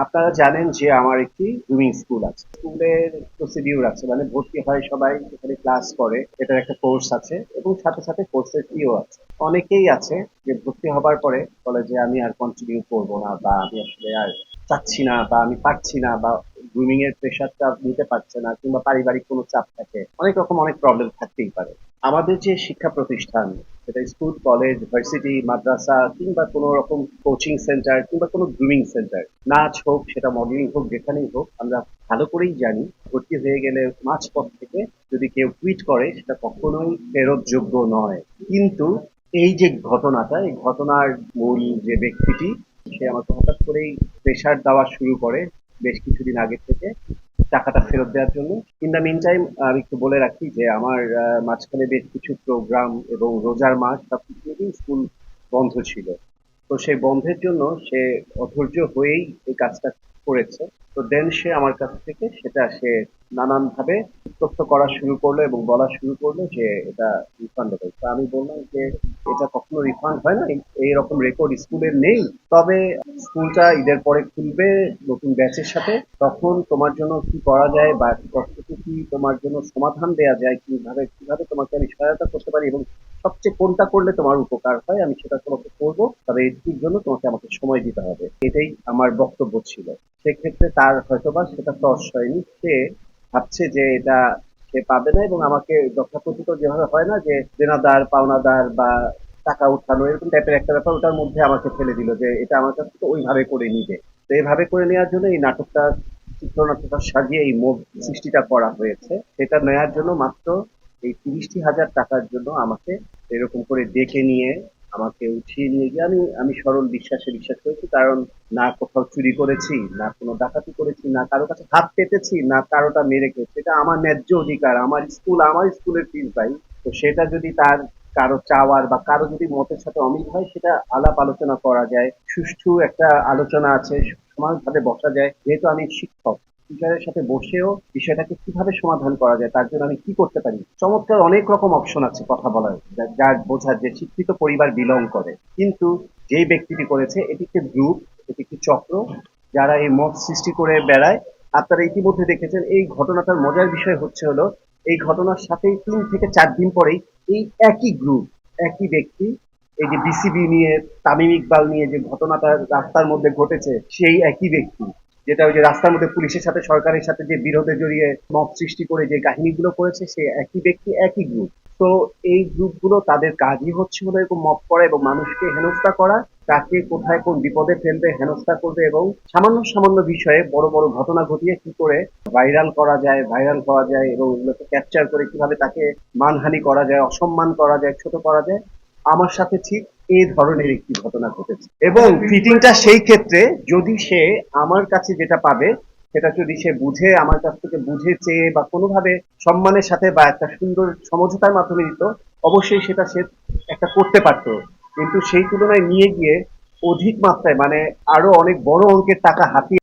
আপনারা জানেন যে আমার একটি সুইমিং স্কুল আছে। স্কুলের প্রসিডিউর আছে, মানে ভর্তি হয় সবাই, এখানে ক্লাস করে, এটার একটা কোর্স আছে এবং সাথে সাথে কোর্সের ফিও আছে। অনেকেই আছে যে ভর্তি হবার পরে বলে যে আমি আর কন্টিনিউ করবো না, বা আমি আসলে আর চাচ্ছি না, বা আমি পারছি না, বা সুইমিং এর প্রেশারটা নিতে পারছে না, কিংবা পারিবারিক কোনো চাপ থাকে, অনেক রকম অনেক প্রবলেম থাকতেই পারে। আমাদের যে শিক্ষা প্রতিষ্ঠান, সেটা স্কুল, কলেজ, ভার্সিটি, মাদ্রাসা, কিংবা কোনো রকম কোচিং সেন্টার, কিংবা কোনো গ্রুমিং সেন্টার, নাচ হোক, সেটা মডেলিং হোক, যেখানেই হোক, আমরা ভালো করেই জানি ভর্তি হয়ে গেলে মাঝপথ থেকে যদি কেউ কুইট করে সেটা কখনোই ফেরত যোগ্য নয়। কিন্তু এই যে ঘটনাটা, এই ঘটনার মূল যে ব্যক্তিটি, সে আমাকে হঠাৎ করেই প্রেশার দেওয়া শুরু করে বেশ কিছুদিন আগে থেকে, টাকাটা ফেরত দেওয়ার জন্য। ইন দ্য মিন টাইম আমি একটু বলে রাখি যে আমার মাঝখানে বেশ কিছু প্রোগ্রাম এবং রোজার মাস সবকিছু মিলিয়ে স্কুল বন্ধ ছিল। তো সেই বন্ধের জন্য সে অধৈর্য হয়েই এই কাজটা করেছে। তো দেন সে আমার কাছ থেকে সেটা সে নানান ভাবে উত্তপ্ত করা শুরু করলো এবং বলা শুরু করলো যে এটা রিফান্ডেবল। তো আমি বললাম যে এটা কখনো রিফান্ড হয় না, এইরকম রেকর্ড স্কুলের নেই। তবে স্কুলটা ঈদের পরে খুলবে নতুন ব্যাচের সাথে, তখন তোমার জন্য কি করা যায় বা কতটুকু কি তোমার জন্য সমাধান দেওয়া যায়, কিভাবে কিভাবে তোমাকে আমি সহায়তা করতে পারি, এবং সবচেয়ে কোনটা করলে তোমার উপকার হয়, আমি সেটা তোমাকে করবো। তবে এটির জন্য তোমাকে আমাকে সময় দিতে হবে, এটাই আমার বক্তব্য ছিল। সেক্ষেত্রে তার হয়তোবা সেটা টস হয়নি, সে ভাবছে যে এটা সে পাবে না, এবং আমাকে যথাকথিত যেভাবে হয় না যে দেনাদার পাওনাদার বা টাকা উঠানো, এরকম টাইপের একটা ব্যাপার, ওটার মধ্যে আমাকে ফেলে দিল যে এটা আমার কাছ থেকে ওইভাবে করে নিবে। তো এইভাবে করে নেওয়ার জন্য এই নাটকটা, চিত্রনাট্যটা সাজিয়ে এই মোট সৃষ্টিটা করা হয়েছে। সেটা নেওয়ার জন্য মাত্র এই ৩০,০০০ টাকার জন্য আমাকে এরকম করে ডেকে নিয়ে আমাকে উঠিয়ে নিয়ে গিয়ে, আমি সরল বিশ্বাসে বিশ্বাস করেছি, কারণ না কোথাও চুরি করেছি, না কোনো ডাকাতি করেছি, না কারো কাছে হাত পেতেছি, না কারোটা মেরে খেয়েছি। এটা আমার ন্যায্য অধিকার, আমার স্কুল, আমার স্কুলের ফিস ভাই। তো সেটা যদি তার কারো চাওয়ার বা কারো যদি মতের সাথে অমিল হয়, সেটা আলাপ আলোচনা করা যায়, সুষ্ঠু একটা আলোচনা আছে, সমানভাবে বসা যায়। যেহেতু আমি শিক্ষক, টিচারের সাথে বসেও বিষয়টাকে কিভাবে সমাধান করা যায়, তার জন্য আমি কি করতে পারি, চমৎকার অনেক রকম অপশন আছে কথা বলার, যার বোঝার যে শিক্ষিত পরিবার বিলং করে। কিন্তু যেই ব্যক্তিটি করেছে, এটি একটি গ্রুপ, এটি একটি চক্র, যারা এই মত সৃষ্টি করে বেড়ায়। আপনারা ইতিমধ্যে দেখেছেন এই ঘটনাটার মজার বিষয় হচ্ছে হলো, এই ঘটনার সাথেই ৩ থেকে ৪ দিন পরেই এই একই গ্রুপ, একই ব্যক্তি, এই যে বিসিবি নিয়ে, তামিম ইকবাল নিয়ে যে ঘটনাটা রাস্তার মধ্যে ঘটেছে, সেই একই ব্যক্তি, যেটা ওই যে রাস্তার মধ্যে পুলিশের সাথে সরকারের সাথে যে বিরোধে জড়িয়ে মব সৃষ্টি করে যে কাহিনীগুলো করেছে, সে একই ব্যক্তি, একই গ্রুপ। তো এই গ্রুপগুলো তাদের কাজই হচ্ছে হলো এরকম মব করা এবং মানুষকে হেনস্থা করা, কাকে কোথায় কোন বিপদে ফেলবে, হেনস্থা করবে, এবং সামান্য সামান্য বিষয়ে বড় বড় ঘটনা ঘটিয়ে কি করে ভাইরাল করা যায় এবং এগুলোকে ক্যাপচার করে কিভাবে তাকে মানহানি করা যায়, অসম্মান করা যায়, ছোট করা যায়। আমার সাথে ঠিক এই ধরনের একটি ঘটনা ঘটেছে, এবং ফিটিংটা সেই ক্ষেত্রে, যদি সে আমার কাছে যেটা পাবে সেটা যদি সে বুঝে, আমার কাছ থেকে বুঝে চেয়ে বা কোনোভাবে সম্মানের সাথে বা একটা সুন্দর সমঝোতার মাধ্যমে দিত, অবশ্যই সেটা সে একটা করতে পারতো। কিন্তু সেই তুলনায় নিয়ে গিয়ে অধিক মাত্রায়, মানে আরো অনেক বড় অঙ্কের টাকা হাতিয়ে